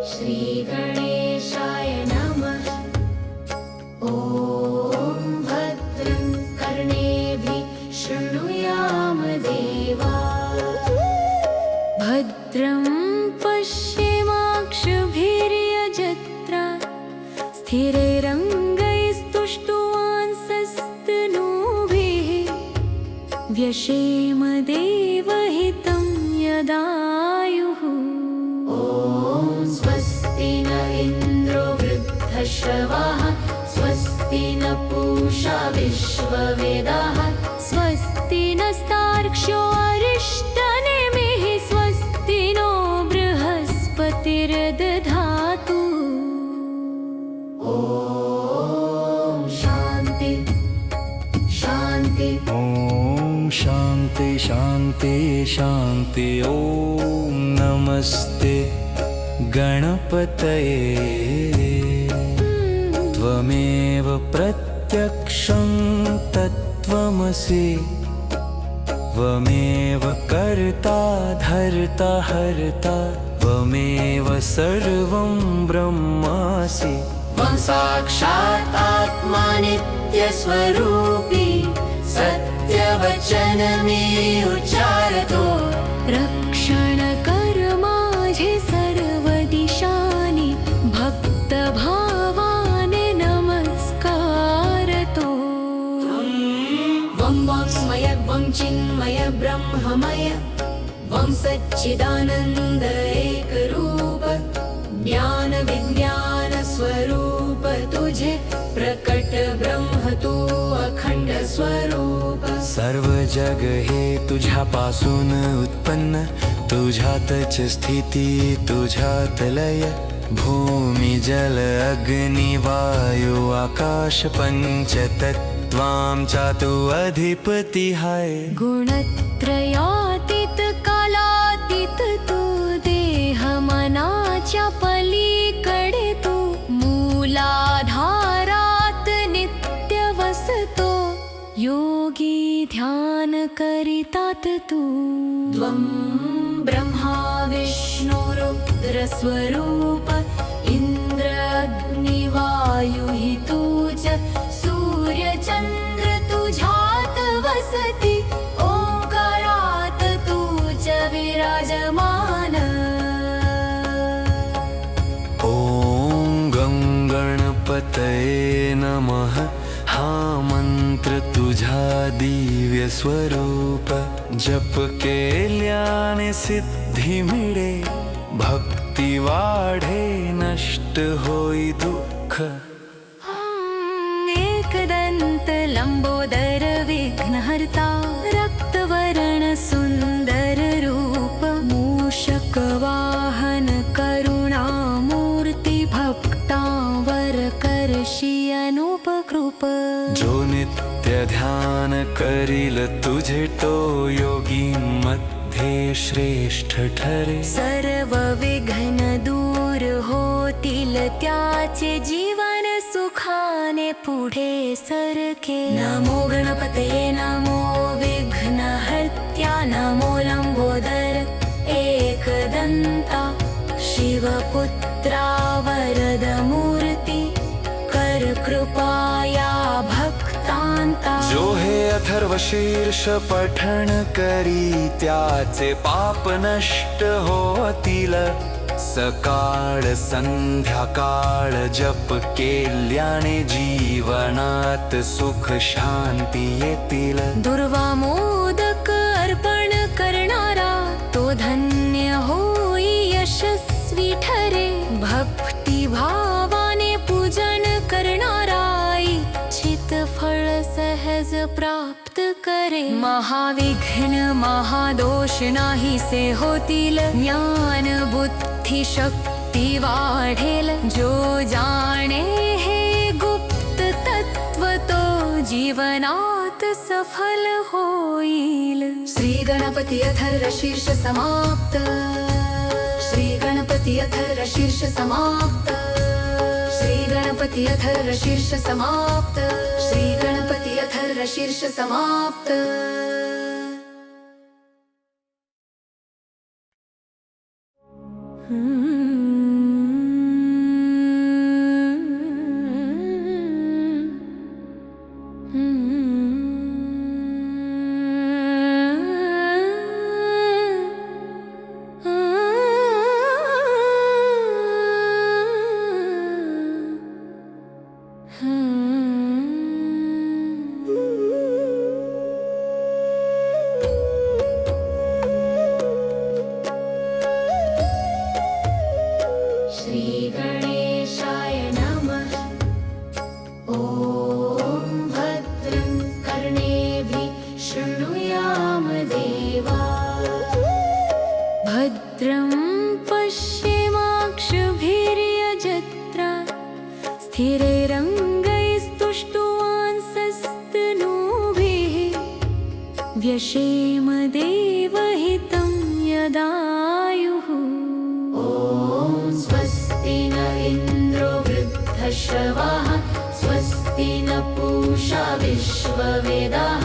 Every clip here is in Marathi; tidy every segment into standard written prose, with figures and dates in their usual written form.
श्रीगणेशाय नमः। ॐ भद्रं कर्णेभिः शृणुयाम देवाः। भद्रं पश्येमाक्षभिर्यजत्राः। स्थिरैरङ्गैस्तुष्टुवांसस्तनूभिः व्यशेम देवहितं यदायुः। स्वस्ति न इन्द्रो वृद्धश्रवाः। स्वस्ति न पूषा विश्ववेदाः। स्वस्ति नस्तार्क्ष्यो अरिष्टनेमिः। स्वस्ति नो बृहस्पतिर्दधातु। ॐ शान्ति शान्ति। ॐ शान्ति शान्ति शान्ति। ॐ नमस्ते गणपतये। त्वमेव प्रत्यक्षं तत्त्वमसि। त्वमेव कर्ता धर्ता हर्ता। त्वमेव सर्वं ब्रह्मासि। त्वं साक्षात् आत्मा नित्यस्वरूपी। सत्यवचन मे उच्चारतो। रक्षण कर माझे सर्वदिशानि। भक्तभावाने नमस्कारतो। वं वाङ्मय वं चिन्मय ब्रह्ममय। वं सच्चिदानन्द एकरूप। ज्ञान विज्ञान स्वरूप तुझे। प्रकट ब्रह्म तू अखंड स्वरूप। सर्व जग हे तुझ्यापासून उत्पन्न। तुझ्यातच स्थिती तुझ्यात लय। भूमी जल अग्नि वायु आकाश पंचतत्त्वांचा तू अधिपती हाय। गुणत्रयातीत कालातीत तू। देह मनाच्या पलीकडे तू। मूलाधारात नित्य वसतो। योगी ध्यान करितात तू। त्वं ब्रह्मा विष्णु रुद्र स्वरूप। इंद्र अग्नि वायु हि तुझ। सूर्य चंद्र तुझ्यात वसति। ओंकारात तुझ विराजमान। ॐ गं गणपतये नमः। हा मंत्र तुझा दिव्य स्वरूप। जप केल्याने सिद्धी मिळे। भक्ती वाढे नष्ट होई दुःख। एकदंत लंबोदर विघ्नहर्ता। रक्तवर्ण सुंदर रूप। मूषक वाहन करुणामूर्ती। भक्तांवर करशी अनुपकृप। जो नित्य ध्यान करील तुझे तो योगी मध्ये श्रेष्ठ ठरे। सर्व विघ्न दूर होतील त्याचे। जीवन सुखाने पुढे सरके। नमो गणपतये नमो विघ्नहर्त्या। नमो लंबोदर एकदंता। शिवपुत्रा वरद मूर्ती। कर कृपाया भक्तांता। जो हे अथर्व शीर्ष पठण करी त्याचे पाप नष्ट होतील। सकाळ संध्याकाळ जप केल्याने जीवनात सुख शांती येतील। दुर्वा मोदक अर्पण करणारा तो धन्य होई यशस्वी ठरे। भक्ती भावाने पूजन करणारा इच्छित फळ सहज प्राप्त करे। रे महाविघ्न महादोष नाहीसे होतील ज्ञान बुद्धी शक्ती वाढेल जो जाणे हे गुप्त तत्व तो जीवनात सफल होईल श्री गणपती अथर्व शीर्ष समाप्त श्री गणपती अथर्व शीर्ष समाप्त श्री गणपती अथर्व शीर्ष समाप्त श्री गणपती अथर्व शीर्ष समाप्त श्री गणेशाय नमः ॐ भद्रं कर्णेभिः शृणुयाम देवा भद्रं पश्येमाक्षभिर्यजत्रा स्थिरैरङ्गैस्तुष्टुवांसस्तनूभिः व्यशेम देवहितं यदायुः स्वस्ति न इन्द्रो वृद्धश्रवाः स्वस्ति न पूषा विश्ववेदाः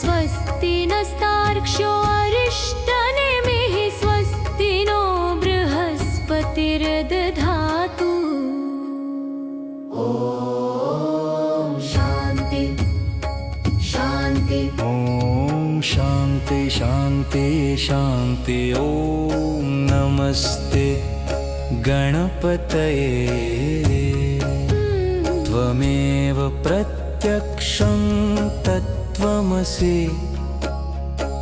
स्वस्ति नस्तार्क्ष्यो अरिष्टनेमिः स्वस्ति नो बृहस्पतिर्दधातु ॐ शान्ति शान्ति ॐ शान्ति शान्ति शान्ति ॐ नमस्ते गणपतये त्वमेव प्रत्यक्षं तत्त्वमसि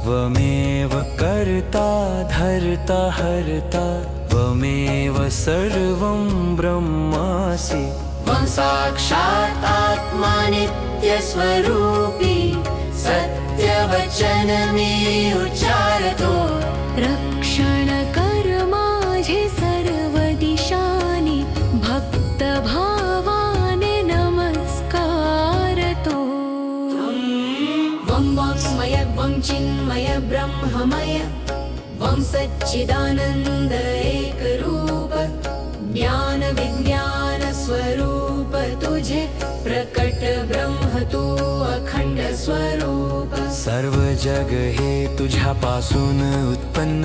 त्वमेव कर्ता धर्ता हर्ता त्वमेव सर्वं ब्रह्मासि त्वं साक्षात् आत्मा नित्यस्वरूपी सत्यवचन मे उच्चारतो रक्षण कर माझे सर्व दिशानि भक्तभावाने नमस्कारतो वं वाङ्मय वं चिन्मय ब्रह्ममय वं सच्चिदानन्द एकरूप ज्ञान विज्ञान स्वरूप तुझे प्रकट ब्रह्म तू अखंड स्वरूप सर्व जग हे तुझ्यापासून उत्पन्न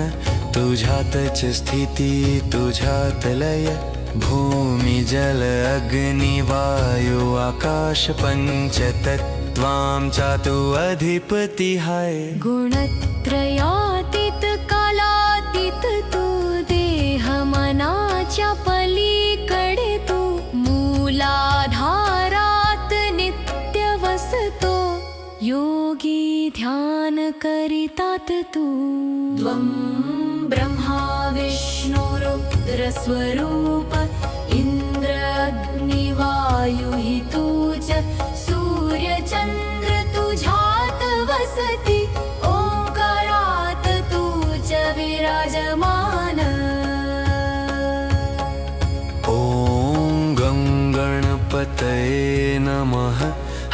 तुझ्यातच स्थिती तुझ्यात लय भूमी जल अग्नि वायु आकाश पंचतत्त्वांचा तू अधिपती हाय गुणत्रयातीत कालातीत तू देह मनाच्या पलीकडे तू मूलाधारात नित्य वसतो योगी ध्यान करितात तू त्वं ब्रह्मा विष्णु रुद्र स्वरूप इंद्र अग्नि वायु हि तुझ सूर्य चंद्र तुझ्यात वसती ओंकारात तुझ विराजमान ॐ गं गणपतये नमः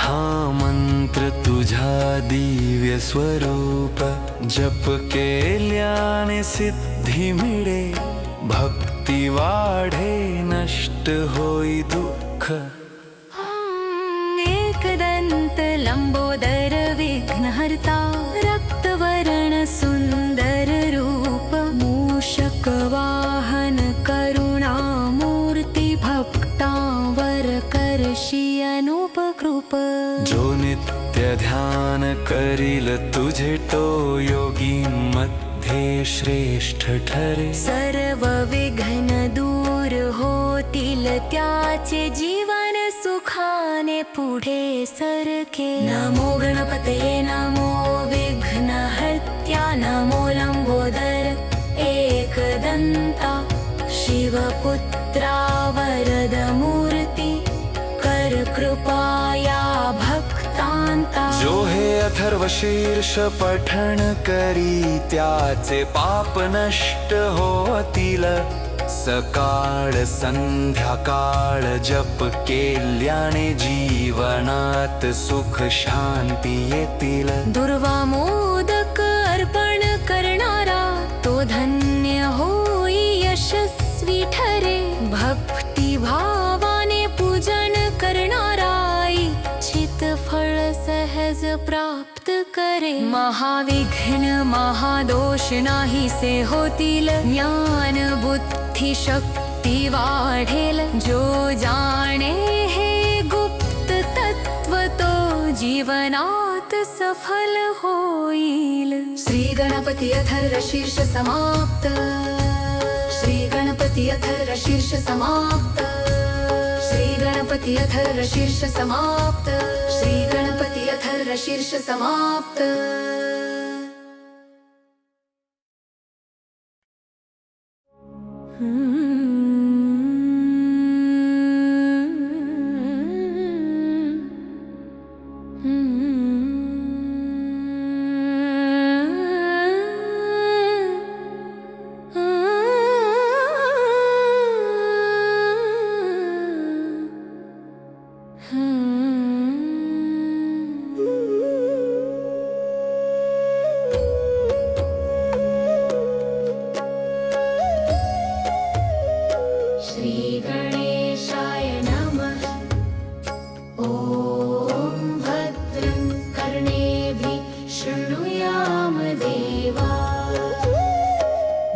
हा मंत्र तुझा दिव्य स्वरूप जप केल्याने सिद्धी मिळे भक्ती वाढे नष्ट होई दुःख एकदंत लंबोदर विघ्नहर्ता रक्तवर्ण सुंदर रूप मूषक वाहन करुणामूर्ती भक्तांवर करशी अनुपकृप जो नित्य ध्यान करील तुझे तो योगी मध्ये श्रेष्ठ ठरे सर्व विघ्न दूर होतील त्याचे जीवन सुखाने पुढे सरके नमो गणपतये नमो विघ्नहर्त्या नमो लंबोदर एकदंता शिवपुत्रा वरद मूर्ती कर कृपाया भक्तांता जो हे अथर्व शीर्ष पठण करी त्याचे पाप नष्ट होतील सकाळ संध्याकाळ जप केल्याने जीवनात सुख शांती येतील दुर्वा मोदक अर्पण करणारा तो धन्य होई यशस्वी ठरे भक्ती भावाने पूजन करणारा इच्छित फळ सहज प्राप्त करे महाविघ्न महादोष नाहीसे होतील ज्ञान बुद्धी शक्ती वाढेल जो जाणे हे गुप्त तत्व तो जीवनात सफल होईल श्री गणपती अथर्व शीर्ष समाप्त श्री गणपती अथर्व शीर्ष समाप्त श्री गणपती अथर्व शीर्ष समाप्त श्री गणपती अथर्व शीर्ष समाप्त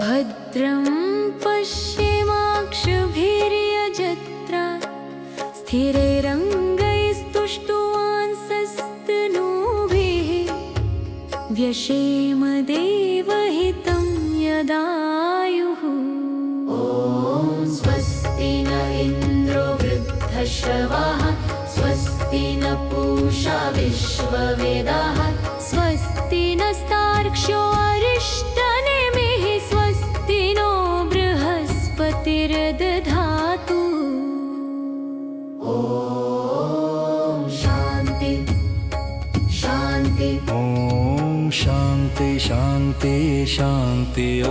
भद्रं पश्येमाक्षभिर्यजत्रा स्थिरैरङ्गैस्तुष्टुवांसस्तनूभिः व्यशेम देवहितं यदायुः ॐ स्वस्ति न इन्द्रो वृद्धश्रवाः स्वस्ति न पूषा विश्ववेदाः स्वस्ति नस्तार्क्ष्यो अरिष्टनेमिः स्वस्ति नो बृहस्पतिर्दधातु ॐ शान्ति शान्ति ॐ शान्ति शान्ति शान्ति ॐ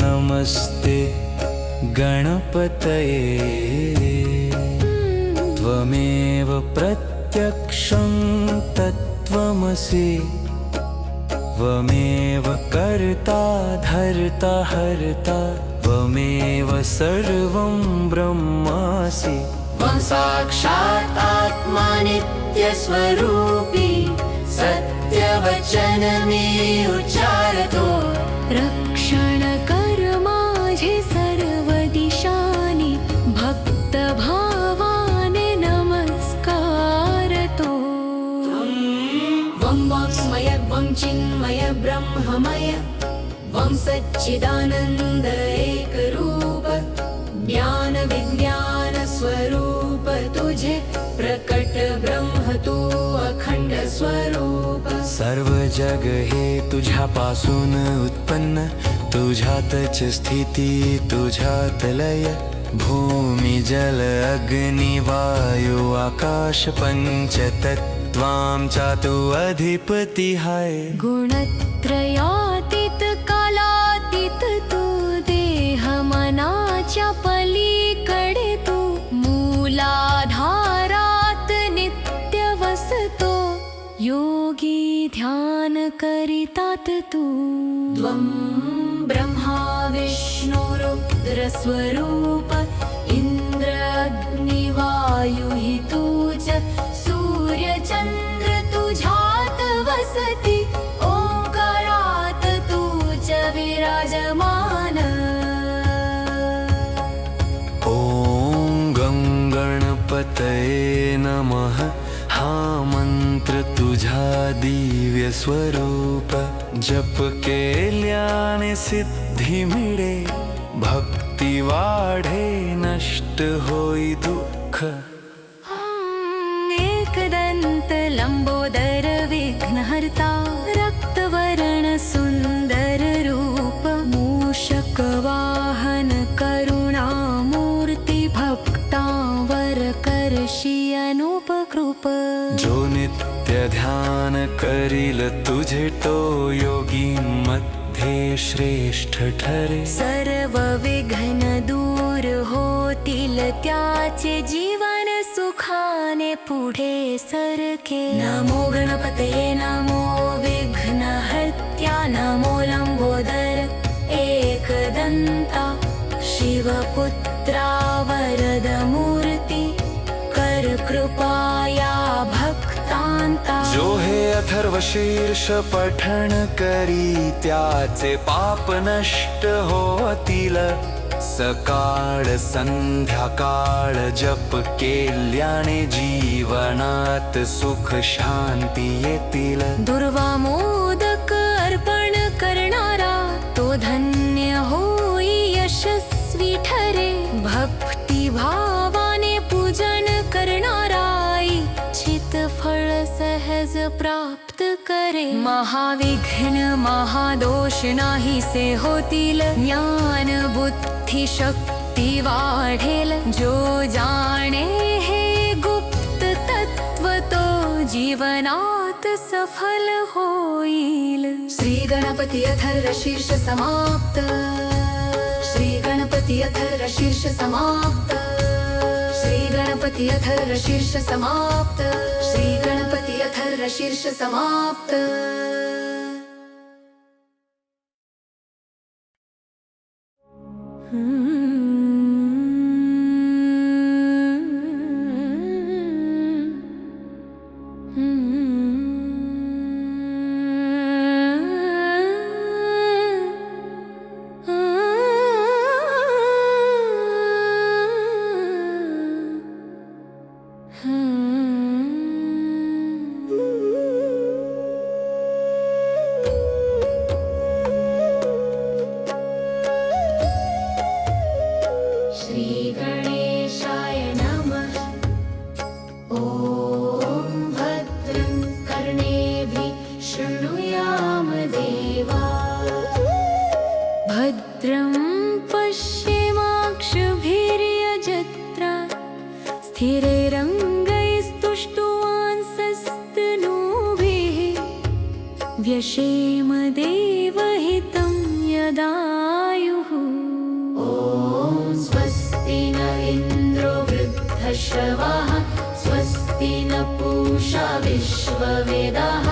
नमस्ते गणपतये त्वमेव प्रत्यक्षं तत्त्वमसि त्वमेव कर्ता धर्ता हर्ता त्वमेव सर्वं ब्रह्मासि त्वं साक्षात् आत्मा नित्यस्वरूपी सत्यवचन मे उच्चारतो रक्षण कर माझे सर्व दिशानी भक्तभावाने नमस्कारतो वं वाङ्मय वं चिन्मय ब्रह्ममय वं सच्चिदानन्द एकरूप ज्ञान विज्ञान स्वरूप तुझे प्रकट ब्रह्म तू अखंड स्वरूप सर्व जग हे तुझ्यापासून उत्पन्न तुझ्यातच स्थिती तुझ्यात लय भूमी जल अग्नि वायू आकाश पंचतत्वांचा तू अधिपती हाय गुणत्रयातीत कालातीत तू देह मनाच्या पलीकडे तू मूलाधारात नित्य वसतो योगी ध्यान करितात तू त्वं ब्रह्मा विष्णु रुद्र स्वरूप इंद्र अग्नि वायु हि तुझ सूर्य चंद्र तुझ्यात वसती ओंकारात तुझ विराजमान ॐ गं गणपतये नमः हा मंत्र तुझा दिव्य स्वरूप जप केल्याने सिद्धी मिळे भक्ती वाढे नष्ट होई दुःख एकदंत लंबोदर विघ्नहर्ता रक्तवर्ण सुंदर रूप मूषक वाहन करुणामूर्ती भक्तांवर करशी अनुपकृप जो नित्य ध्यान ध्यान करील तुझे तो योगी मध्ये श्रेष्ठ ठरे सर्व विघ्न दूर होतील त्याचे जीवन सुखाने पुढे सरके नमो गणपतये नमो विघ्नहर्त्या नमो लंबोदर एकदंता शिवपुत्रा वरद मूर्ती कर कृपाया भक्तांता जो हे अथर्व शीर्ष पठण करी त्याचे पाप नष्ट होतील सकाळ संध्याकाळ जप केल्याने जीवनात सुख शांती येतील दुर्वा मोदक अर्पण करणारा तो धन्य होई यशस्वी ठरे भक्ती भावाने पूजन करणारा इच्छित फळ सहज प्राप्त करे महाविघ्न महादोष नाहीसे होतील ज्ञान बुद्धी शक्ती वाढेल जो जाणे हे गुप्त तत्व तो जीवनात सफल होईल श्री गणपती अथर्व शीर्ष समाप्त श्री गणपती अथर्व शीर्ष समाप्त श्री गणपती अथर्व शीर्ष समाप्त श्री गणपती अथर्व शीर्ष समाप्त श्री गणेशाय नमः ॐ भद्रं कर्णेभिः शृणुयाम देवा भद्रं पश्येमाक्षभिर्यजत्रा स्थिरैरङ्गैस्तुष्टुवांसस्तनूभिः व्यशेम देवहितं यदायुः स्वस्ति न इन्द्रो वृद्धश्रवाः स्वस्ति न पूषा विश्ववेदाः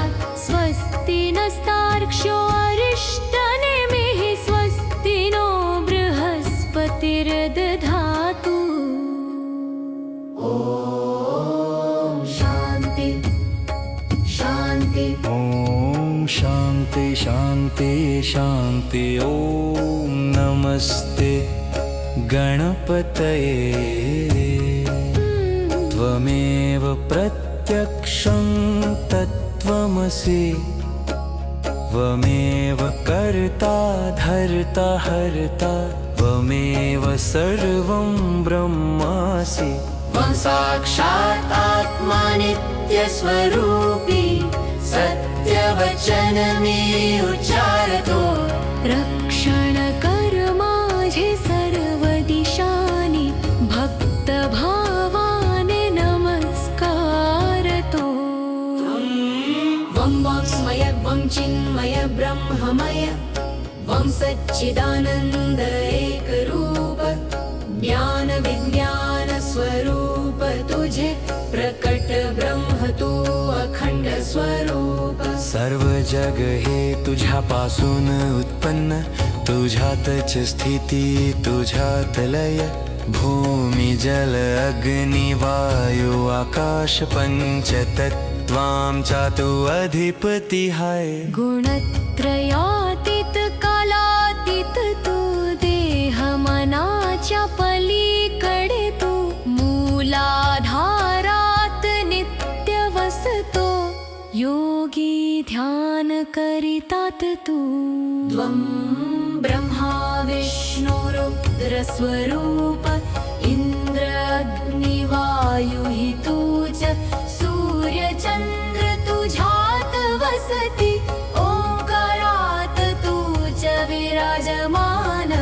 स्वस्ति नस्तार्क्ष्यो अरिष्टनेमिः स्वस्ति नो बृहस्पतिर्दधातु ॐ शान्ति शान्ति ॐ शान्ति शान्ति शान्ति ॐ नमस्ते गणपतये त्वमेव प्रत्यक्षं तत्त्वमसि त्वमेव कर्ता धर्ता हर्ता त्वमेव सर्वं ब्रह्मासि त्वं साक्षात् आत्मा नित्यस्वरूपी सत्यवचन मे उच्चारतो रक्षण कर माझे सर्व दिशानी भक्त भावाने नमस्कारतो वं वाङ्मय वं चिन्मय ब्रह्ममय वं सच्चिदानन्द एकरूप ज्ञान विज्ञान स्वरूप तुझे प्रकट ब्रह्म तू अखंड स्वरूप सर्व जग हे तुझ्यापासून उत्पन्न तुझ्यातच स्थिती तुझ्यात लय भूमी जल अग्नी वायू आकाश पंचतत्त्वांचा तू अधिपती हाय गुणत्रयातीत कालातीत तू देह मनाच्या पलीकडे तू मूलाधारात नित्य वसतो योगी ध्यान करितात तू त्वं ब्रह्मा विष्णु रुद्र स्वरूप इंद्र अग्नि वायु हि तूच सूर्य चंद्र तुझ्यात वसती ओंकारात तूच विराजमान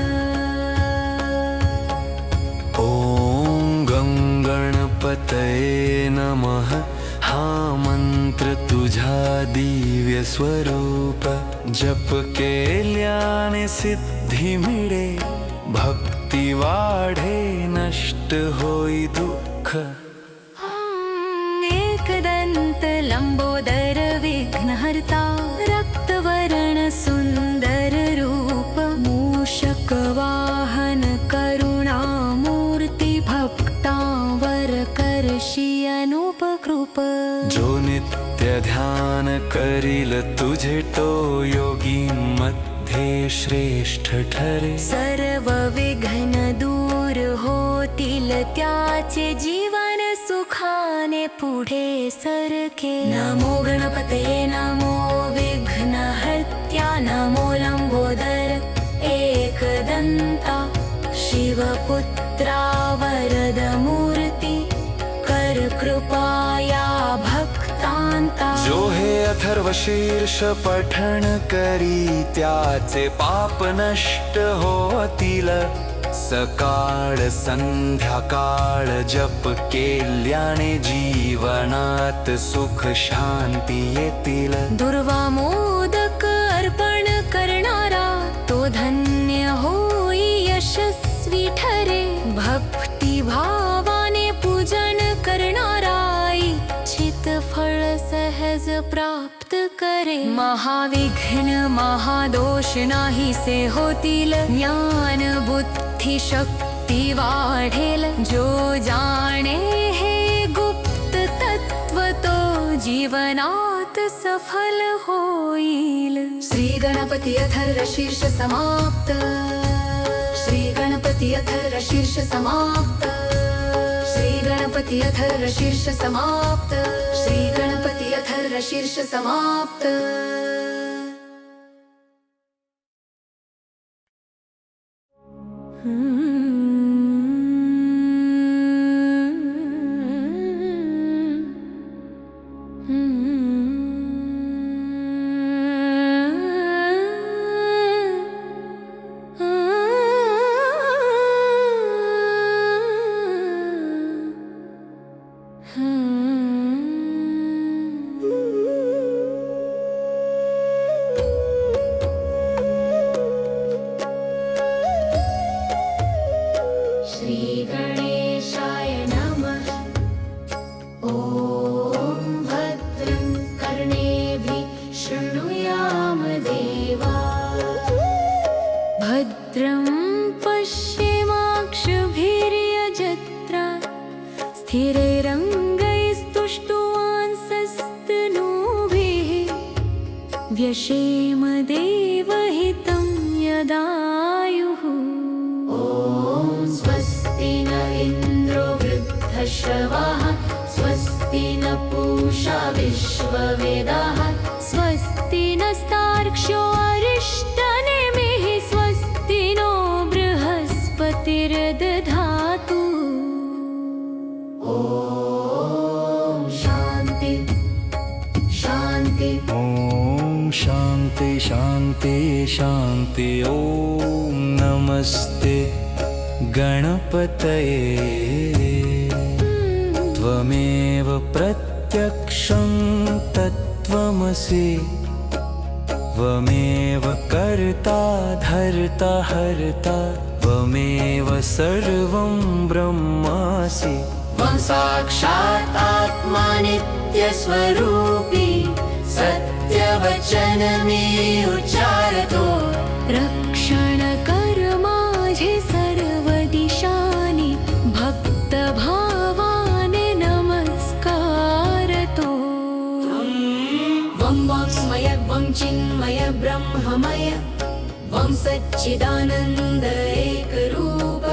ॐ गं गणपतये नमः हा मंत्र तुझा दिव्य स्वरूप जप केल्याने सिद्धी मिळे भक्ती वाढे नष्ट होई दुःख एकदंत लंबोदर विघ्नहर्ता रक्तवर्ण सुंदर रूप मूषक वाहन करुणामूर्ती भक्तांवर करशी अनुपकृप जो नित्य ध्यान करील तुझे तो योगींमध्ये श्रेष्ठ ठरे सर्व विघ्न दूर होतील त्याचे जीवन सुखाने पुढे सरके नमो गणपतये नमो विघ्नहर्त्या नमो लंबोदर एकदंता शिवपुत्रा वरद मूर्ती कर कृपाया भक्तांता जो हे अथर्व शीर्ष पठण करी त्याचे पाप नष्ट होतील सकाळ संध्याकाळ जप केल्याने जीवनात सुख शांती येतील दुर्वा मोदक अर्पण करणारा तो धन्य होई यशस्वी ठरे भक्ती भावाने पूजन करणारा इच्छित फळ सहज प्राप्त करे महाविघ्न महादोष नाहीसे होतील ज्ञान बुद्धी शक्ती वाढेल जो जाणे हे गुप्त तत्व तो जीवनात सफल होईल श्री गणपती अथर्व शीर्ष समाप्त श्री गणपती अथर्व शीर्ष समाप्त श्री गणपती अथर्व शीर्ष समाप्त श्री गणपती अथर्व शीर्ष समाप्त श्री गणेशाय नमः ॐ भद्रं कर्णेभिः शृणुयाम देवा भद्रं पश्येमाक्षभिर्यजत्रा स्थिरैरङ्गैस्तुष्टुवांसस्तनूभिः व्यशेम देवहितं यदायुः स्वस्ति न इन्द्रो वृद्धश्रवाः स्वस्ति न पूषा विश्ववेदाः स्वस्ति नस्तार्क्ष्यो अरिष्टनेमिः स्वस्ति नो बृहस्पतिर्दधातु ॐ शान्ति शान्ति ॐ शान्ति शान्ति शान्ति ॐ नमस्ते गणपतये त्वमेव प्रत्यक्षं तत्त्वमसि त्वमेव कर्ता धर्ता हर्ता त्वमेव सर्वं ब्रह्मासि त्वं साक्षात् आत्मा नित्यस्वरूपी सत्यवचन मे उच्चारतो रक्षण कर माझे सर्व दिशानी भक्त भावाने नमस्कारतो वं वाङ्मय वं चिन्मय ब्रह्ममय वं सच्चिदानन्द एकरूप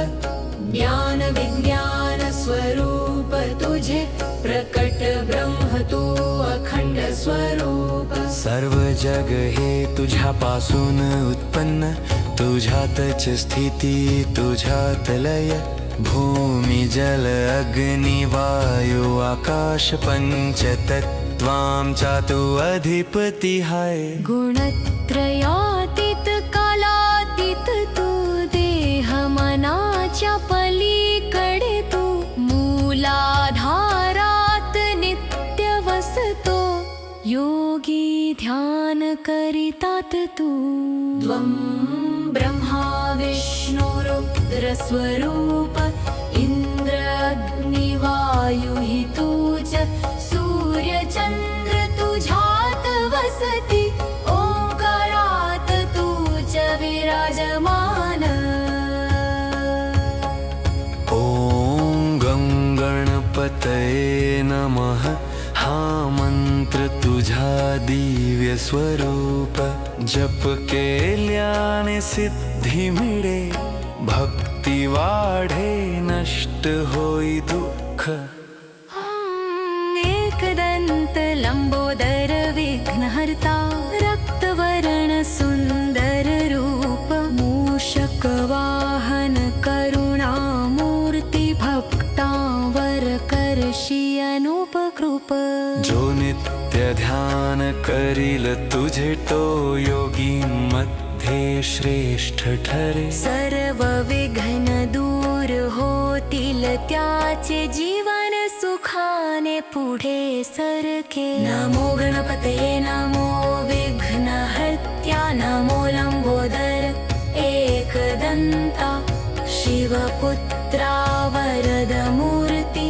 ज्ञान विज्ञान स्वरूप तुझे प्रकट ब्रह्म तू अखंड स्वरूप सर्व जग हे तुझ्यापासून उत्पन्न तुझ्यातच स्थिती तुझ्यात लय भूमी जल अग्नी वायू आकाश पंचतत्वांचा तू अधिपती हाय गुणत्रयातीत कालातीत तू देह मनाच्या पलीकडे तू मूलाधारात नित्य वसतो ध्यान करितात तू त्वं ब्रह्मा विष्णुरुद्र स्वरूप इंद्र अग्नि वायु हि तूच सूर्य चंद्र तुझ्यात वसती ओंकारात तूच विराजमान ॐ गं गणपतये नमः हा मंत्र तुझा दिव्य स्वरूप जप केल्याने सिद्धी मिळे भक्ती वाढे नष्ट होई दुःख एकदंत लंबोदर विघ्नहर्ता रक्तवर्ण सुंदर रूप मूषक वाहन करुणामूर्ती भक्तांवर करशी अनुपकृप जो नित्य ध्यान करील तुझे तो योगी मध्ये श्रेष्ठ ठरे सर्व विघ्न दूर होतील त्याचे जीवन सुखाने पुढे सरके नमो गणपतये नमो विघ्नहर्त्या नमो लंबोदर एकदंता शिवपुत्रा वरद मूर्ती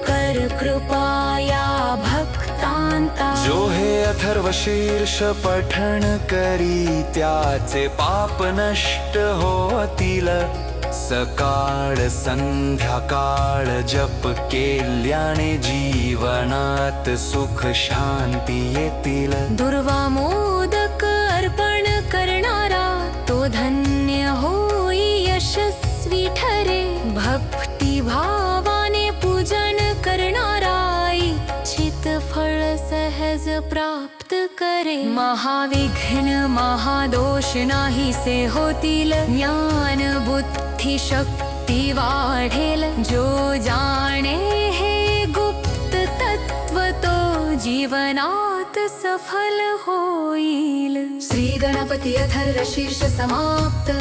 कर कृपाया भक्तांता जो हे अथर्व शीर्ष पठण करी त्याचे पाप नष्ट होतील सकाळ संध्याकाळ जप केल्याने जीवनात सुख शांती येतील दुर्वा मोदक अर्पण करणारा तो धन्य होई यशस्वी ठरे भक्ती भावाने पूजन करणारा इच्छित फळ सहज प्राप्त करे महाविघ्न महादोष नाहीसे होतील ज्ञान बुद्धी शक्ती वाढेल जो जाणे हे गुप्त तत्व तो जीवनात सफल होईल श्री गणपती अथर्व शीर्ष समाप्त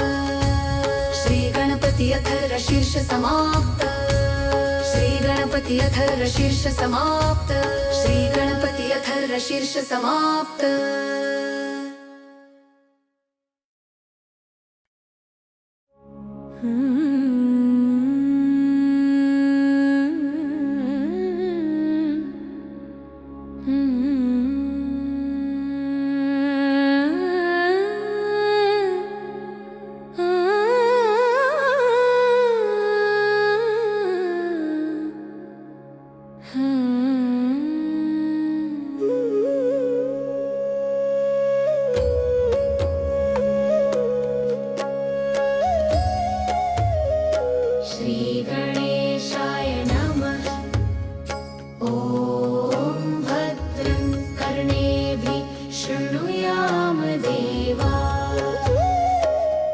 श्री गणपती अथर्व शीर्ष समाप्त श्री गणपती अथर्व शीर्ष समाप्त श्री गणपती अथर्व शीर्ष समाप्त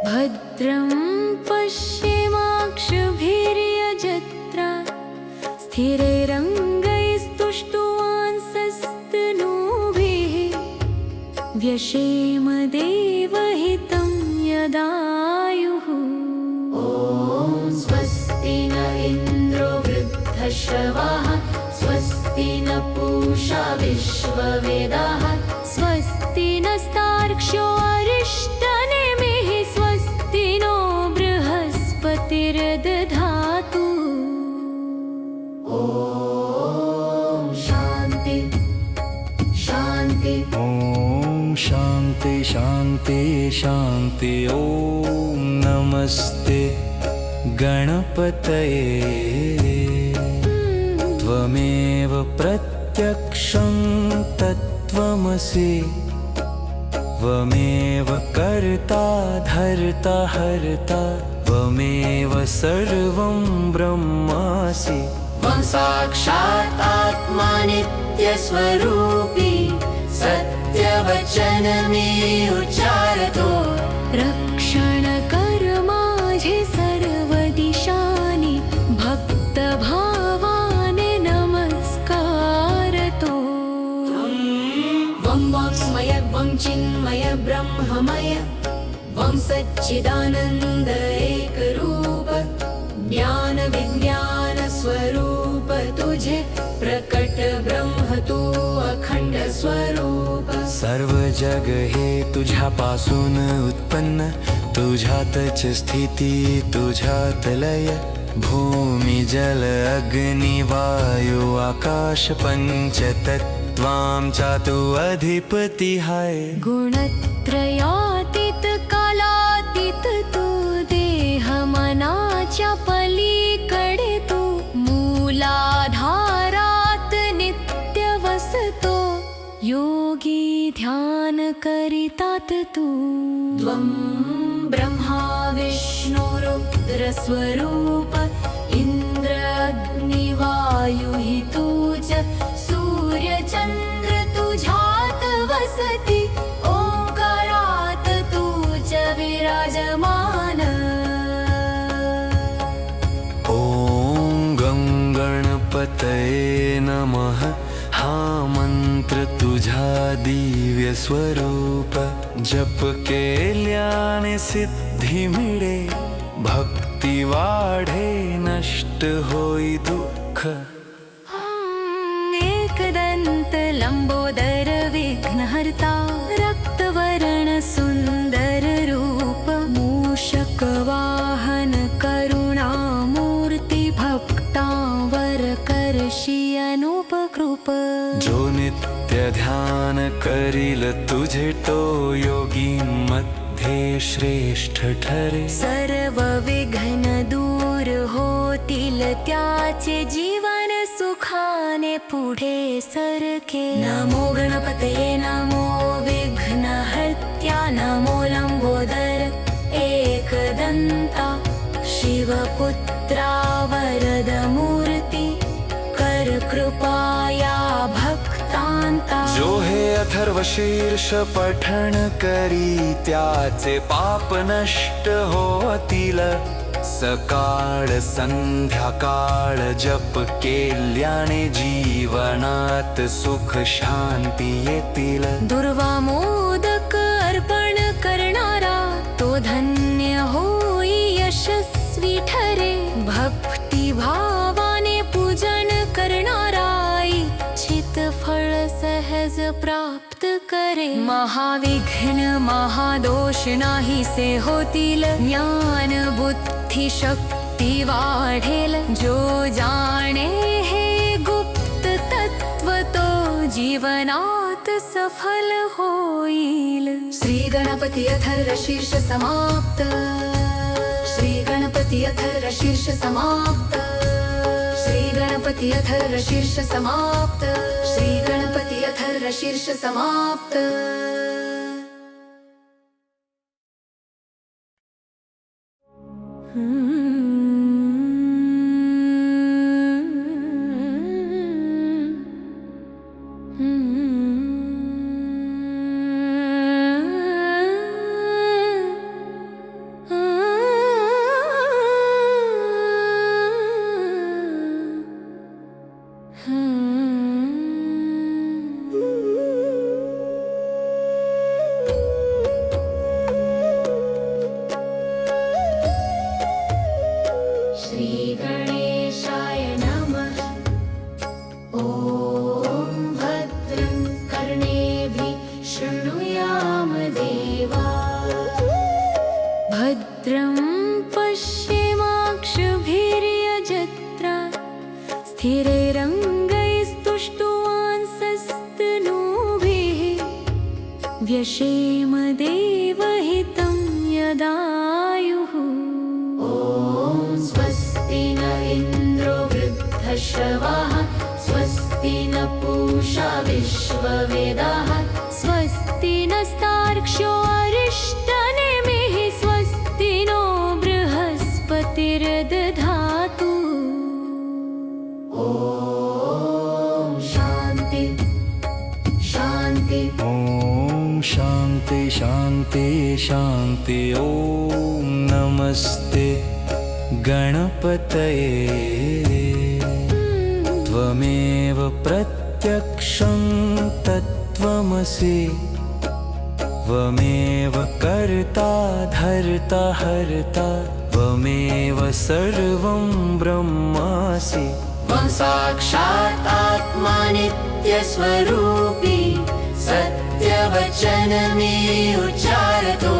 भद्रं पश्येमाक्षभिर्यजत्रा स्थिरैरङ्गैस्तुष्टुवांसस्तनूभिः व्यशेम देवहितं यदायुः ॐ स्वस्ति न इन्द्रो वृद्धश्रवाः स्वस्ति न पूषा विश्ववेदाः स्वस्ति नस्तार्क्ष्यो अरिष्टनेमिः स्वस्ति नो बृहस्पतिर्दधातु ॐ शान्ति शान्ति ॐ शान्ति शान्ति शान्ति ॐ नमस्ते गणपतये त्वमेव प्रत्यक्षं तत्त्वमसि त्वमेव कर्ता धर्ता हर्ता त्वमेव सर्वं ब्रह्मासि त्वं साक्षात् आत्मा नित्यस्वरूपी सत्यवचन मे उच्चारतो रक्षण कर माझे सर्व दिशानी भक्तभावाने नमस्कारतो वं वाङ्मय वं चिन्मय ब्रह्ममय वं सच्चिदानन्द एकरूप ज्ञान विज्ञान स्वरूप तुझे प्रकट ब्रह्म तू अखंड स्वरूप सर्व जग हे तुझ्यापासून उत्पन्न, तुझ्यातच स्थिती तुझ्यात लय. भूमी जल अग्नी वायू आकाश पंचतत्वांचा तू अधिपती हाय. गुणत्रयातीत कालातीत तू, देह मनाच्या पलीकडे तू, मूलाधारात नित्य वसतो, योगी ध्यान करितात तू. त्वं ब्रह्मा विष्णु रुद्र स्वरूप, इंद्र अग्नि वायु हि तूच, सूर्य चंद्र तुझ्यात वसती, ओंकारात तूच विराजमान. ओम गं गणपतये नमः. हा मंत्र तुझा दिव्य स्वरूप, जप केल्याने सिद्धी मिळे, भक्ती वाढे नष्ट होई दुःख. एकदंत लंबोदर विघ्नहर्ता, रक्तवर्ण सुंदर रूप, मूषक वाहन करुणामूर्ती, भक्तांवर करशी अनुपकृप. जो नित्य ध्यान करील तुझे तो योगी मध्ये श्रेष्ठ ठरे. सर्व विघ्न दूर होतील त्याचे, जीवन सुखाने पुढे सरके. नमो गणपतये नमो विघ्नहर्त्या, नमो लंबोदर एकदंता, शिवपुत्रा वरद मूर्ती, कर कृपाया भक्तांता. जो हे अथर्व शीर्ष पठण करी, त्याचे पाप नष्ट होतील. सकाळ संध्याकाळ जप केल्याने जीवनात सुख शांती येतील. दुर्वा मोदक अर्पण करणारा, तो धन्य होई यशस्वी ठरे. भक्ती भावाने पूजन करणारा, इच्छित फळ सहज प्राप्त करे. महाविघ्न महादोष नाहीसे होतील, ज्ञान बुद्धी शक्ती वाढेल. जो जाणे हे गुप्त तत्व, तो जीवनात सफल होईल. श्री गणपती अथर्व शीर्ष समाप्त. श्री गणपती अथर्व शीर्ष समाप्त. श्री गणपती अथर्व शीर्ष समाप्त. श्री गणपती अथर्व शीर्ष समाप्त. भद्रं पश्येमाक्षभिर्यजत्रा, स्थिरैरङ्गैस्तुष्टुवांसस्तनूभिः, व्यशेम देवहितं यदायुः. ॐ स्वस्ति न इन्द्रो वृद्धश्रवाः, स्वस्ति न पूषा विश्ववेदाः, स्वस्ति नस्तार्क्ष्यो अरिष्टनेमिः, स्वस्ति नो बृहस्पतिर्दधातु. ॐ शान्ति शान्ति. ॐ शान्ति शान्ति शान्ति. ॐ नमस्ते गणपतये. त्वमेव प्रत्यक्षं तत्त्वमसि, त्वमेव कर्ता धर्ता हर्ता, त्वमेव सर्वं ब्रह्मासि. त्वं साक्षात् आत्मा नित्यस्वरूपी, सत्यवचन मी उच्चारतो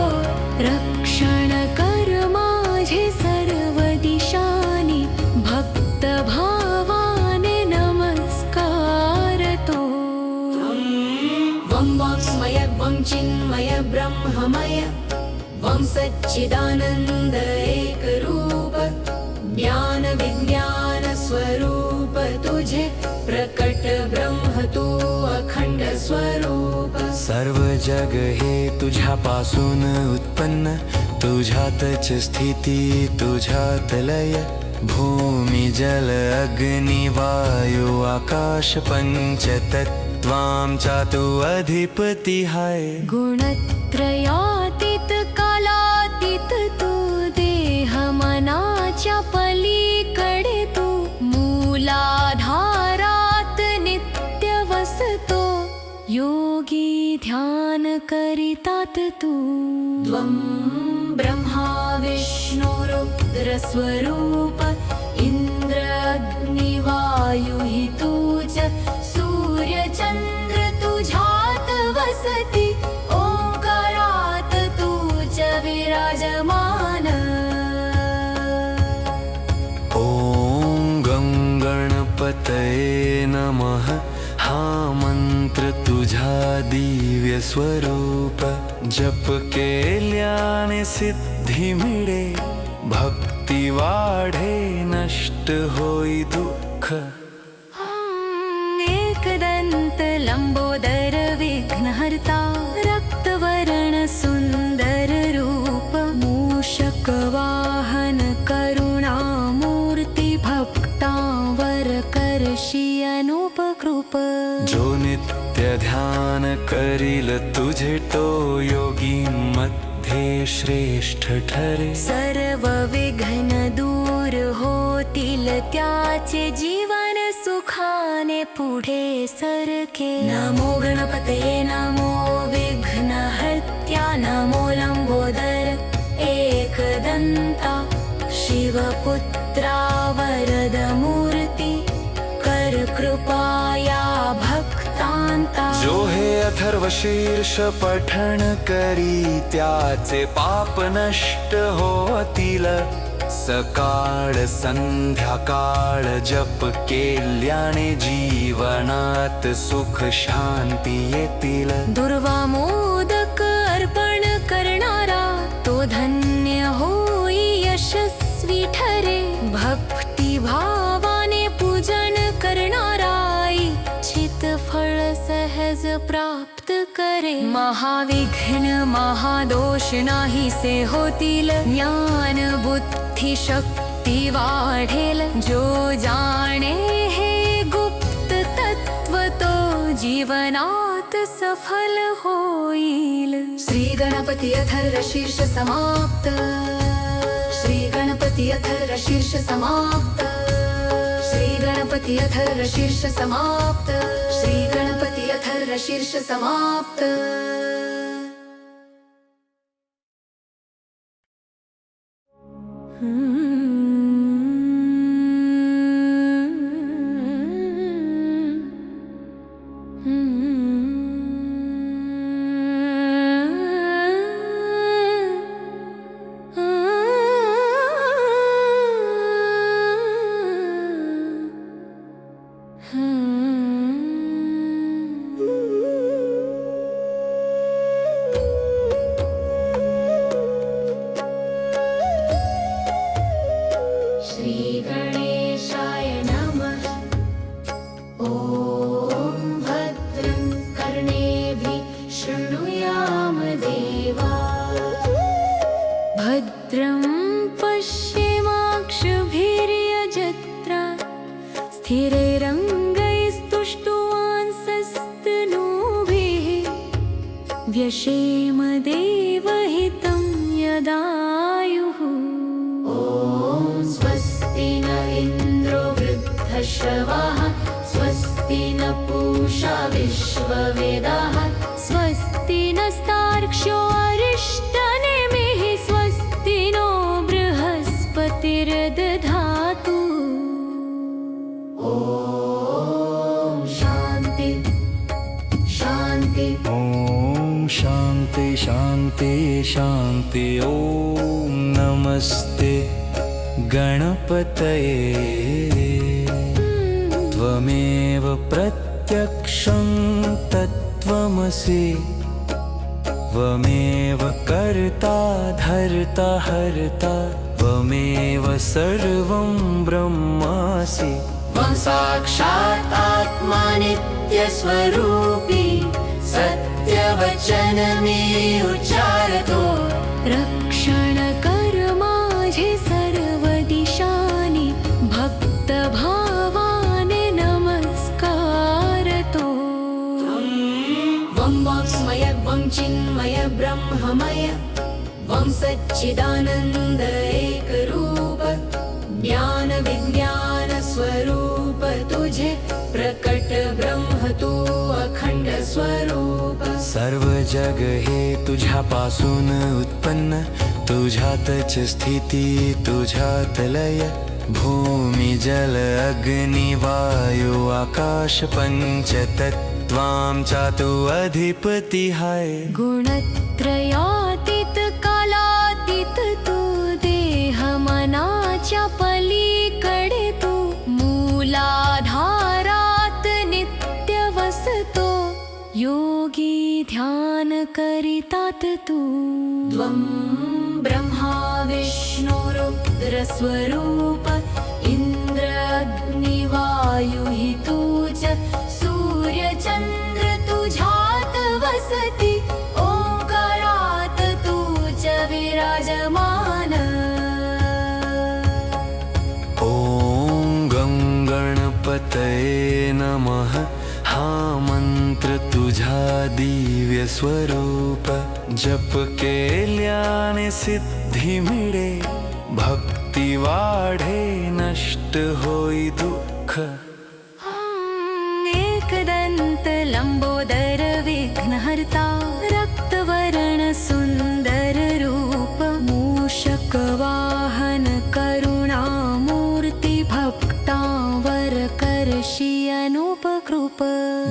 रक्षण कर माझे सर्व दिशानी भक्त भावाने नमस्कारतो वं वाङ्मय वं चिन्मय ब्रह्ममय वं सच्चिदानंद एक रूप ज्ञान विज्ञान स्वरूप तुझे प्रकट ब्रह्म तू अखंड स्वरूप सर्व जग हे तुझ्यापासून उत्पन्न तुझ्यातच स्थिती तुझ्यात लय भूमी जल अग्नी वायू आकाश पंचतत्वांचा तू अधिपती हाय गुणत्रयातीत कालातीत तू देह मनाच्या पलीकडे तू मूलाधारात नित्य वसतो योगी ध्यान करितात तू त्वं ब्रह्मा विष्णु रुद्र स्वरूप इंद्र अग्नि वायु हि तूच सूर्य चंद्र तुझ्यात वसती ओंकारात तूच विराजमान ओम गं गणपतये नमः हा मंत्र तुझा दिव्य स्वरूप जप केल्याने सिद्धी मिळे भक्ती वाढे नष्ट होई दुःख एकदंत लंबोदर विघ्नहर्ता रक्तवर्ण सुंदर रूप मूषक वाहन करुणामूर्ती भक्तांवर करशी अनुपकृप जो नित्य ध्यान करील तुझे तो योगी मध्ये श्रेष्ठ ठरे सर्व विघ्न दूर होतील त्याचे जीवन सुखाने पुढे सरके नमो गणपतये नमो विघ्नहर्त्या नमो लंबोदर एकदंता शिवपुत्रा वरद मूर्ती कर कृपाया भक्तांता जो हे अथर्व शीर्ष पठण करी त्याचे पाप नष्ट होतील सकाळ संध्याकाळ जप केल्याने जीवनात सुख शांती येतील दुर्वा मोदक अर्पण करणारा तो धन्य होई यशस्वी ठरे भक्ती भावाने पूजन करणारा इच्छित फळ सहज प्राप्त करे महाविघ्न महादोष नाहीसे होतील ज्ञान बुद्धी शक्ती वाढेल जो जाणे हे गुप्त तत्व तो जीवनात सफल होईल श्री गणपती अथर्व शीर्ष समाप्त श्री गणपती अथर्व शीर्ष समाप्त श्री गणपती अथर्व शीर्ष समाप्त श्री गणपती अथर्व शीर्ष समाप्त भद्रं पश्येमाक्षभिर्यजत्रा स्थिरैरङ्गैस्तुष्टुवांसस्तनूभिः व्यशेम देवहितं यदायुः ॐ स्वस्ति न इन्द्रो वृद्धश्रवाः स्वस्ति न पूषा विश्ववेदाः स्वस्ति नस्तार्क्ष्यो अरिष्टनेमिः स्वस्ति नो बृहस्पतिर्दधातु ॐ शान्ति शान्ति शान्ति शान्ति ॐ नमस्ते गणपतये त्वमेव प्रत्यक्षं तत्त्वमसि त्वमेव कर्ता धर्ता हर्ता त्वमेव सर्वं ब्रह्मासि त्वं साक्षात् आत्मा नित्यस्वरूपी सत्यवचन मे उच्चारतो रक्षण कर माझे सर्व दिशानि भक्तभावाने नमस्कारतो त्वं वाङ्मय त्वं चिन्मय ब्रह्ममय त्वं सच्चिदानन्द एकरूप ज्ञान विज्ञान स्वरूप तुझे प्रकट ब्रह्म तू अखंड स्वरूप सर्व जग हे तुझ्यापासून उत्पन्न तुझ्यातच स्थिती तुझ्यात लय भूमी जल अग्नी वायू आकाश पंचतत्वांचा तू अधिपती हाय गुणत्रयातीत कालातीत तू देह मनाच्या पलीकडे तू मूलाधारात नित्य वसतो योगी ध्यान करितात तू त्वं ब्रह्मा विष्णु रुद्र स्वरूप इंद्र अग्नि वायु हि तुझ सूर्य चंद्र तुझ्यात वसती ओंकारात तुझ विराजमान गणपतये नमः हा मंत्र तुझा दिव्य स्वरूप जप केल्याने सिद्धी मिळे भक्ती वाढे नष्ट होई दुःख एकदंत लंबोदर विघ्नहर्ता रक्तवर्ण सुंदर रूप मूषक वाहन करुणामूर्ती भक्तांवर करशी अनुपकृप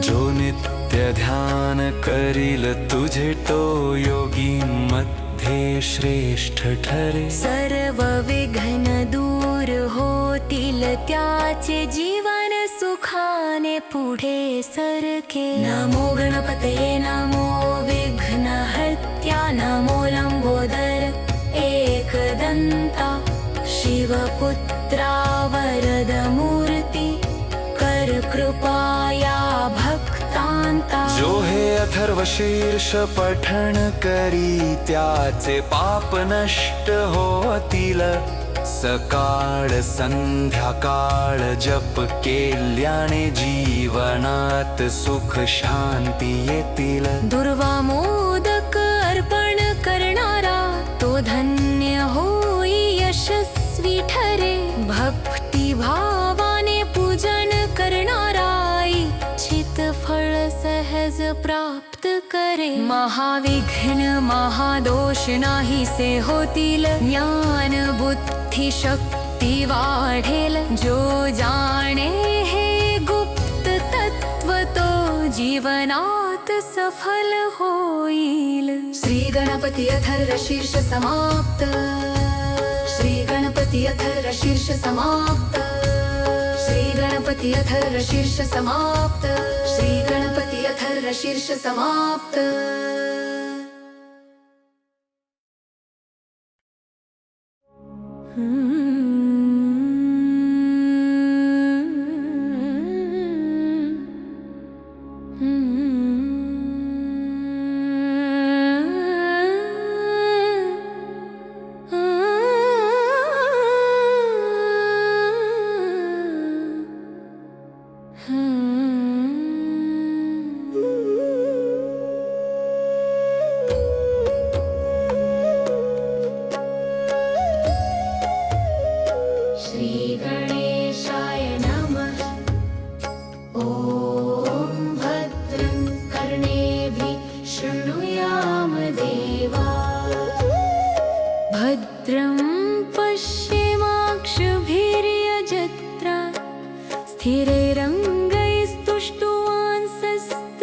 जो नित्य ध्यान करील तुझे तो योगी मध्ये श्रेष्ठ ठरे सर्व विघ्न दूर होतील त्याचे जीवन सुखाने पुढे सरके नमो गणपतये नमो विघ्नहर्त्या नमो लंबोदर एकदंता शिवपुत्रा वरद मूर्ती कर कृपाया भक्तांता जो हे अथर्व शीर्ष पठण करी त्याचे पाप नष्ट होतील सकाळ संध्याकाळ जप केल्याने जीवनात सुख शांती येतील दुर्वा मोदक अर्पण करणारा तो धन्य होई यशस्वी ठरे भक्ती भावाने पूजन करणारा इच्छित फळ सहज प्राप्त करे महाविघ्न महादोष नाहीसे होतील ज्ञान बुद्धी शक्ती वाढेल जो जाणे हे गुप्त तत्व तो जीवनात सफल होईल श्री गणपती अथर्व शीर्ष समाप्त श्री गणपती अथर्व शीर्ष समाप्त श्री गणपती अथर्व शीर्ष समाप्त श्री गणपती अथर्व शीर्ष समाप्त भद्रं पश्येमाक्षभिर्यजत्रा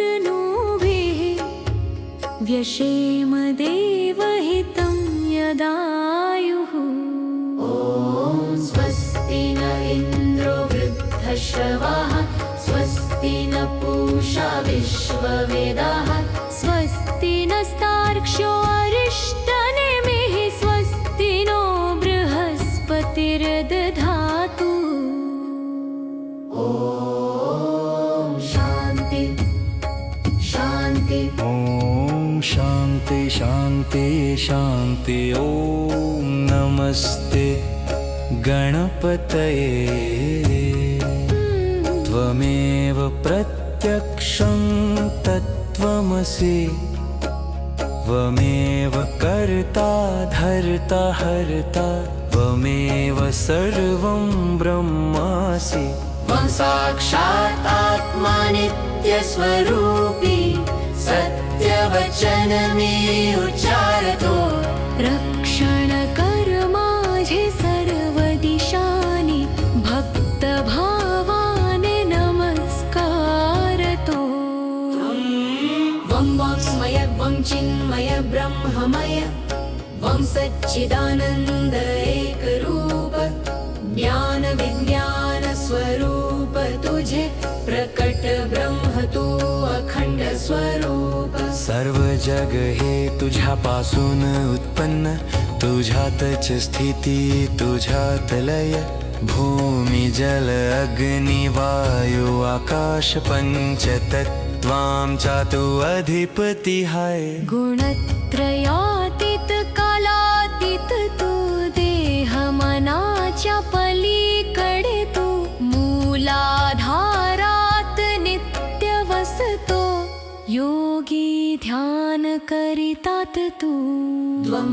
स्थिरैरङ्गैस्तुष्टुवांसस्तनूभिः यशेम देवहितं यदायुः। स्वस्ति न इन्द्रो वृद्धश्रवाः स्वस्ति न पूषा विश्ववेदाः स्वस्ति नस्तार्क्ष्यो अरिष्टनेमिः स्वस्ति नो बृहस्पतिर्दधातु। शान्ति शान्ति ॐ शान्ति शान्ति शान्ति ॐ नमस्ते गणपतये त्वमेव प्रत्यक्षं तत्त्वमसि त्वमेव कर्ता धर्ता हर्ता त्वमेव सर्वं ब्रह्मासि त्वं साक्षात् आत्मा नित्यस्वरूपी सत्यवचन मे उच्चारतो रक्षण कर माझे सर्व दिशानि भक्तभावाने नमस्कारतो। वं वाङ्मय वं चिन्मय ब्रह्ममय वं सच्चिदानन्द एकरूप ज्ञान विज्ञान स्वरूप तुझे प्रकट ब्रह्म तू अखंड स्वरूप। सर्व जग हे तुझ्यापासून उत्पन्न तुझ्यातच स्थिती तुझ्यात लय भूमी जल अग्नी वायू आकाश पंचतत्त्वांचा तू अधिपती हाय। गुणत्रयातीत कालातीत तू देह मनाच्या पलीकडे तू मूलाधारात नित्य वसतो योगी ध्यान करितात तू। त्वं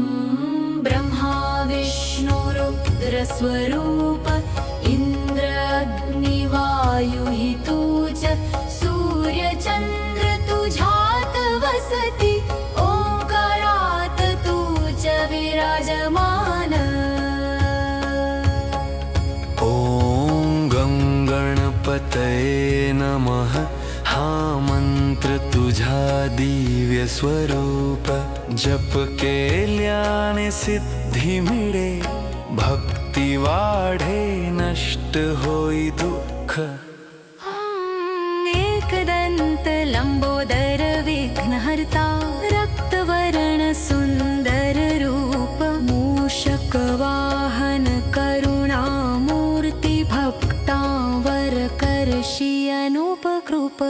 ब्रह्मा विष्णु रुद्र स्वरूप इंद्र अग्नि वायु हि तुझ सूर्य चंद्र तुझ्यात वसति ओंकारात तुझ विराजमान। ॐ गं गणपतये नमः हा मंत्र तुझा दिव्य स्वरूप जप केल्याने सिद्धी मिळे भक्ती वाढे नष्ट होई दुःख। एकदंत लंबोदर विघ्नहर्ता रक्तवर्ण सुंदर रूप मूषक वाहन करुणामूर्ती भक्तांवर करशी अनुपकृप।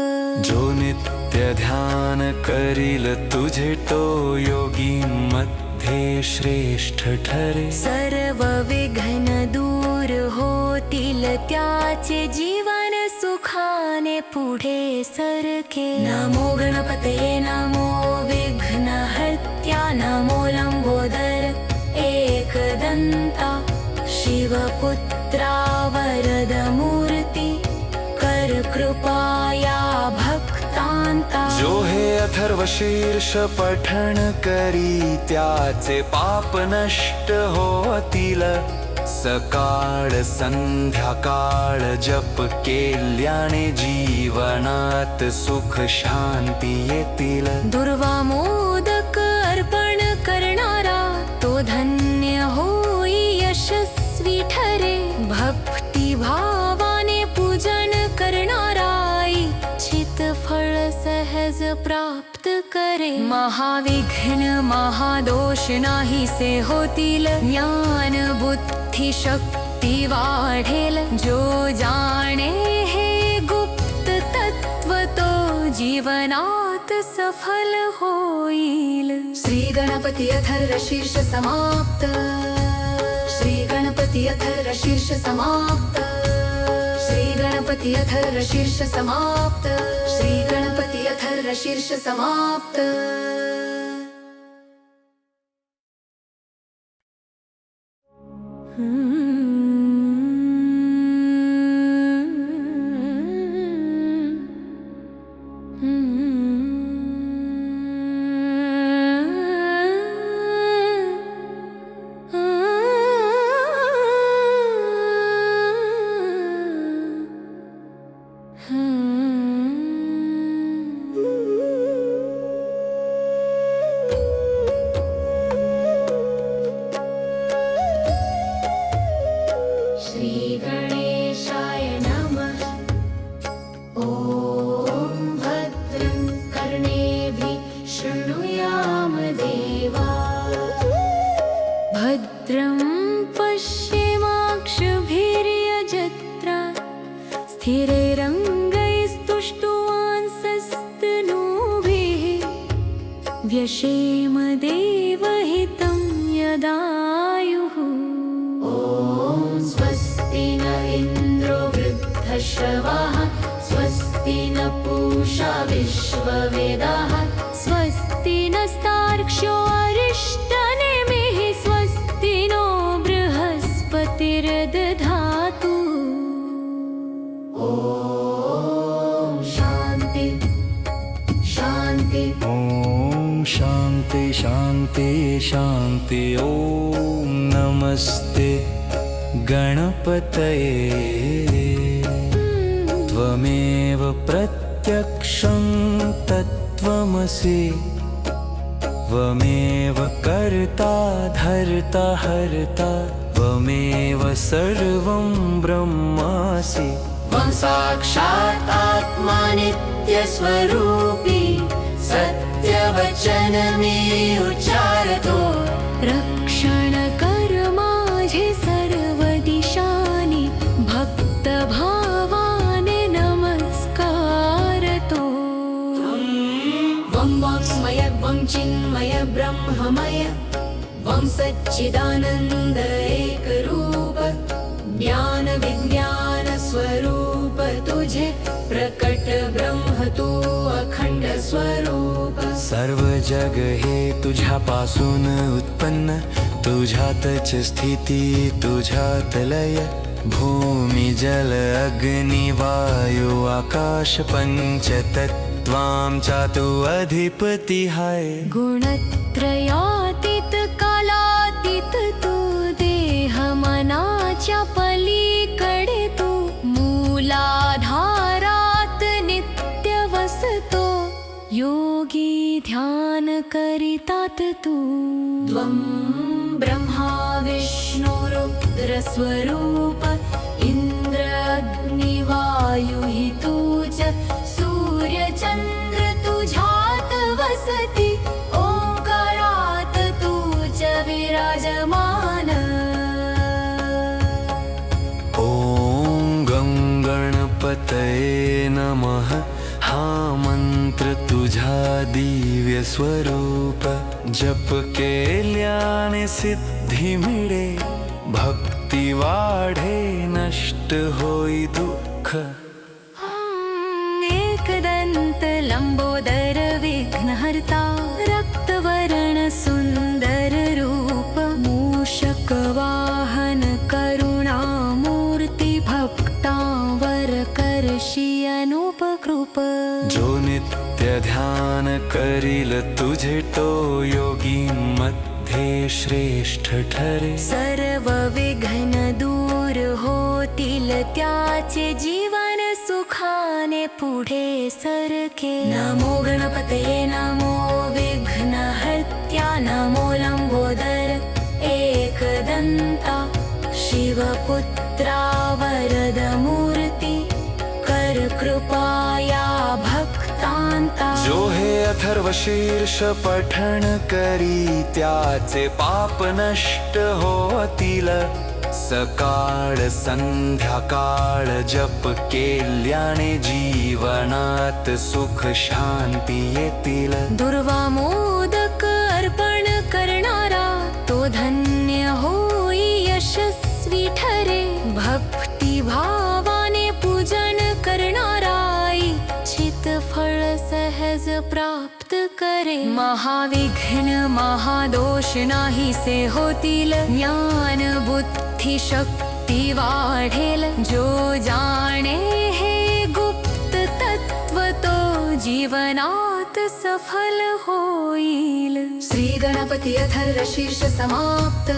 जो नित्य ध्यान करील तुझे तो योगी मध्ये श्रेष्ठ ठरे सर्व विघ्न दूर होतील त्याचे जीवन सुखाने पुढे सरके। नमो गणपतये नमो विघ्नहर्त्या नमो लंबोदर एकदंता शिवपुत्रा वरद मूर्ती कर कृपाया भक्तांता। जो हे अथर्व शीर्ष पठण करी त्याचे पाप नष्ट होतील सकाळ संध्याकाळ जप केल्याने जीवनात सुख शांती येतील। दुर्वा मोदक अर्पण करणारा तो धन्य होई यशस्वी ठरे भक्ती भावाने पूजन करणारा इच्छित फळ सहज प्राप्त करे। महाविघ्न महादोष नाहीसे होतील ज्ञान बुद्धी शक्ती वाढेल जो जाणे हे गुप्त तत्व तो जीवनात सफल होईल। श्री गणपती अथर्व शीर्ष समाप्त श्री गणपती अथर्व शीर्ष समाप्त श्री गणपती अथर्व शीर्ष समाप्त श्री गणपती अथर्व शीर्ष समाप्त। श्री गणेशाय नमः। ॐ भद्रं कर्णेभिः शृणुयाम देवा। भद्रं पश्येमाक्षभिर्यजत्रा स्थिरैरङ्गैस्तुष्टुवांसस्तनूभिः व्यशेम देवहितं यदायुः। ॐ स्वस्ति न इन्द्रो वृद्धश्रवाः स्वस्ति न पूषा विश्ववेदाः स्वस्ति नस्तार्क्ष्यो अरिष्टनेमिः स्वस्ति नो बृहस्पतिर्दधातु। ॐ शान्ति शान्ति। ॐ शान्ति शान्ति शान्ति। ॐ नमस्ते गणपतये। त्वमेव प्रत्यक्षं तत्त्वमसि त्वमेव कर्ता धर्ता हर्ता त्वमेव सर्वं ब्रह्मासि। त्वं साक्षात् आत्मा नित्यस्वरूपी सत्यवचनमे उच्चारतो। रक्षण कर माझे सर्व दिशानि भक्तभावाने नमस्कारतो। वं वाङ्मय वं चिन्मय ब्रह्ममय वं सच्चिदानन्द एकरूप ज्ञान विज्ञान स्वरूप तुझे प्रकट ब्रह्म तू अखंड स्वरूप। सर्व जग हे तुझ्यापासून उत्पन्न तुझ्यातच स्थिती तुझ्यात लय भूमी जल अग्नि वायु आकाश पंचतत्त्वांचा तू अधिपती हाय। गुणत्रयातीत कालातीत तू देह मनाच्या पलीकडे तू मूलाधारात नित्य वसतो योगी ध्यान करितात तू। त्वं ब्रह्मा विष्णु रुद्र स्वरूप इंद्र अग्नि वायु हि तुझ सूर्य चंद्र तुझ्यात वसति ओंकारात तुझ विराजमान। ॐ गं गणपतये नमः। हा मंत्र तुझा दिव्य स्वरूप जप केल्याने सिद्धी मिळे भक्ती वाढे नष्ट होई दुःख। एकदंत लंबोदर विघ्नहर्ता रक्तवर्ण सुंदर रूप मूषक वाहन करुणामूर्ती भक्तांवर करशी अनुपकृप। जो नित्य ध्यान करील तुझे तो योगी मध्ये श्रेष्ठ ठरे। सर्व विघ्न दूर होतील त्याचे जीवन सुखाने पुढे सरके। नमो गणपतये नमो विघ्नहर्त्या नमो लंबोदर एकदंता शिवपुत्रा वरद मूर्ती कर कृपाया भक्तांता। जो हे अथर्व शीर्ष पठण करी त्याचे पाप नष्ट होतील सकाळ संध्याकाळ जप केल्याने जीवनात सुख शांती येतील। दुर्वा मोदक अर्पण करणारा तो धन्य होई यशस्वी ठरे। भक्ती भावाने पूजन करणारा इच्छित फळ सहज प्राप्त करे। महाविघ्न महादोष नाहीसे होतील ज्ञान बुद्धी शक्ती वाढेल। जो जाणे हे गुप्त तत्व तो जीवनात सफल होईल। श्री गणपती अथर्व शीर्ष समाप्त।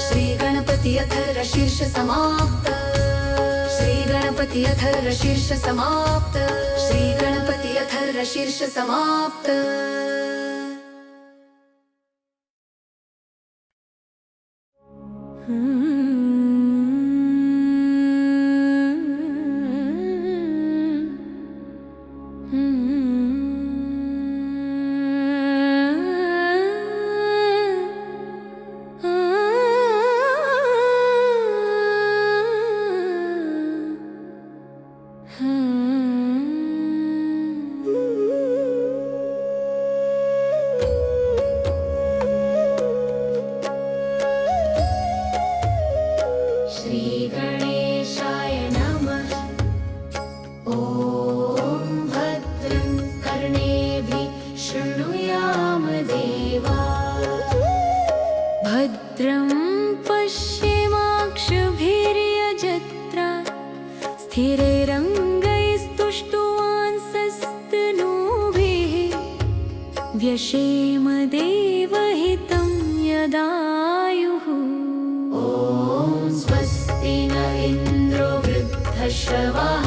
श्री गणपती अथर्व शीर्ष समाप्त। श्री गणपती अथर्व शीर्ष समाप्त। श्री गणपती अथर्व शीर्ष समाप्त। श्री गणेशाय नमः। ॐ भद्रं कर्णेभिः शृणुयाम देवा। भद्रं पश्येमाक्षभिर्यजत्रा स्थिरैरङ्गैस्तुष्टुवांसस्तनूभिः व्यशेम देवहितं यदायुः। ॐ स्वस्ति न इन्द्रो वृद्धश्रवाः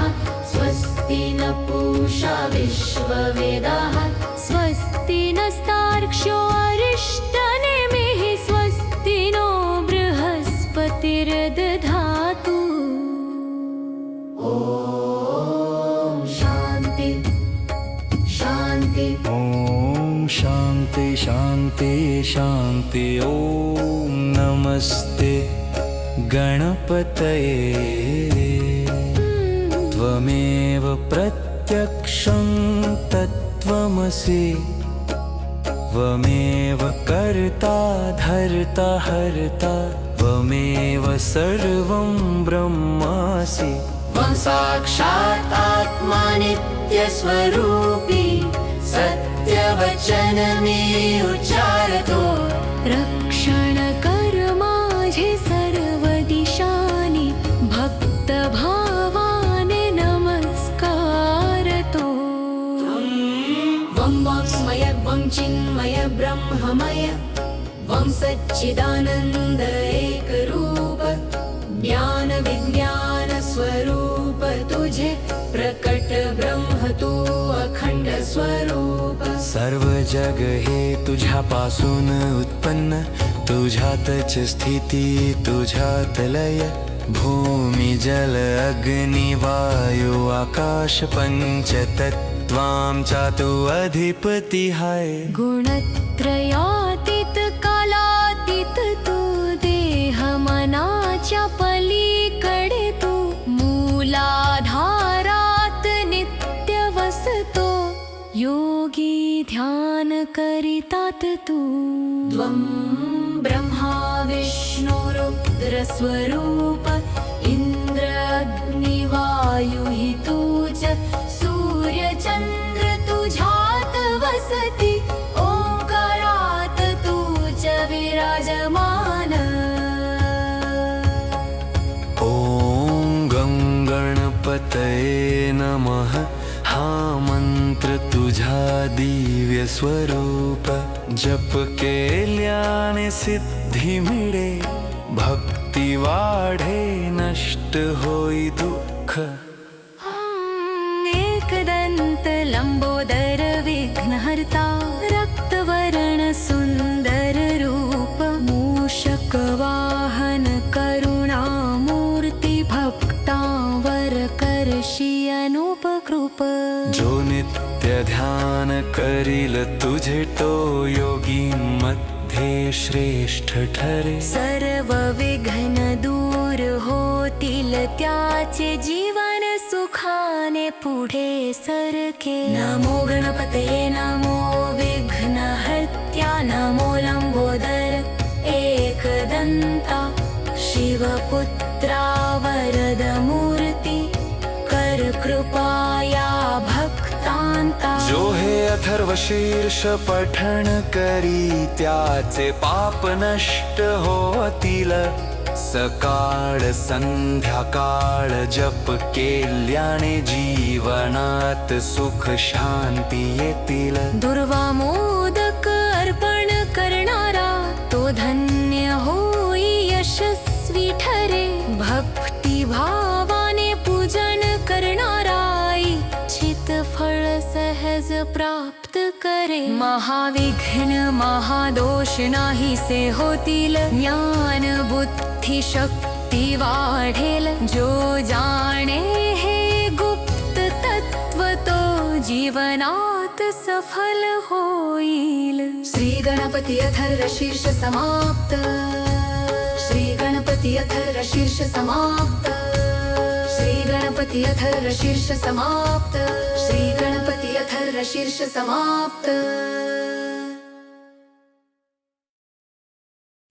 स्वस्ति न पूषा विश्ववेदाः स्वस्ति नस्तार्क्ष्यो अरिष्टनेमिः स्वस्ति नो बृहस्पतिर्दधातु। ॐ शान्ति शान्ति। ॐ शान्ति शान्ति शान्ति। ॐ नमस्ते गणपतये। त्वमेव प्रत्यक्षं तत्त्वमसि त्वमेव कर्ता धर्ता हर्ता त्वमेव सर्वं ब्रह्मासि। त्वं साक्षात् आत्मा नित्यस्वरूपी सत्यवचन मे उच्चारतो। रक्षण कर माझे सर्व दिशानि भक्तभावाने नमस्कारतो। वं वाङ्मय वं चिन्मय ब्रह्ममय वं सच्चिदानन्द एकरूप ज्ञान विज्ञान स्वरूप तुझे प्रकट ब्रह्म तू अखंड स्वरूप। सर्व जग हे तुझ्यापासून उत्पन्न तुझ्यातच स्थिती तुझ्यात लय भूमी जल अग्नी वायू आकाश पंचतत्त्वांचा तू अधिपती हाय। गुणत्रयातीत कालातीत तू देह मनाच्या पलीकडे तू मूलाधारात नित्य वसतो योगी ध्यान करितात तू। त्वं ब्रह्मा विष्णु रुद्र स्वरूप इंद्र अग्नि वायु हि तुझ सूर्य चंद्र तुझ्यात वसति ओंकारात तुझ विराजमान। ॐ गं गणपतये नमः। हा मंत्र तुझा दिव्य स्वरूप जप केल्याने सिद्धी मिळे भक्ती वाढे नष्ट होई दुःख। एकदंत लंबोदर विघ्नहर्ता रक्तवर्ण सुंदर रूप मूषक वाहन करुणामूर्ती भक्तांवर करशी अनुपकृप। जो नित्य ध्यान करील तुझे तो योगी मध्ये श्रेष्ठ ठरे। सर्व विघ्न दूर होतील त्याचे जीवन सुखाने पुढे सरके। नमो गणपतये नमो विघ्नहर्त्या नमो लंबोदर एकदंता शिवपुत्रा वरद मूर्ती कर कृपाया भक्तांता। जो हे अथर्व शीर्ष पठण करी त्याचे पाप नष्ट होतील सकाळ संध्याकाळ जप केल्याने जीवनात सुख शांती येतील। दुर्वा मोदक अर्पण करणारा तो धन्य होई यशस्वी ठरे। भक्ती भावाने पूजन करणारा इच्छित फळ सहज प्राप्त करे। महाविघ्न महादोष नाहीसे होतील ज्ञान बुद्धी शक्ती वाढेल। जो जाणे हे गुप्त तत्व तो जीवनात सफल होईल। श्री गणपती अथर्व शीर्ष समाप्त। श्री गणपती अथर्व शीर्ष समाप्त। श्री गणपती अथर्व शीर्ष समाप्त। श्री गणपती अथर्व शीर्ष समाप्त।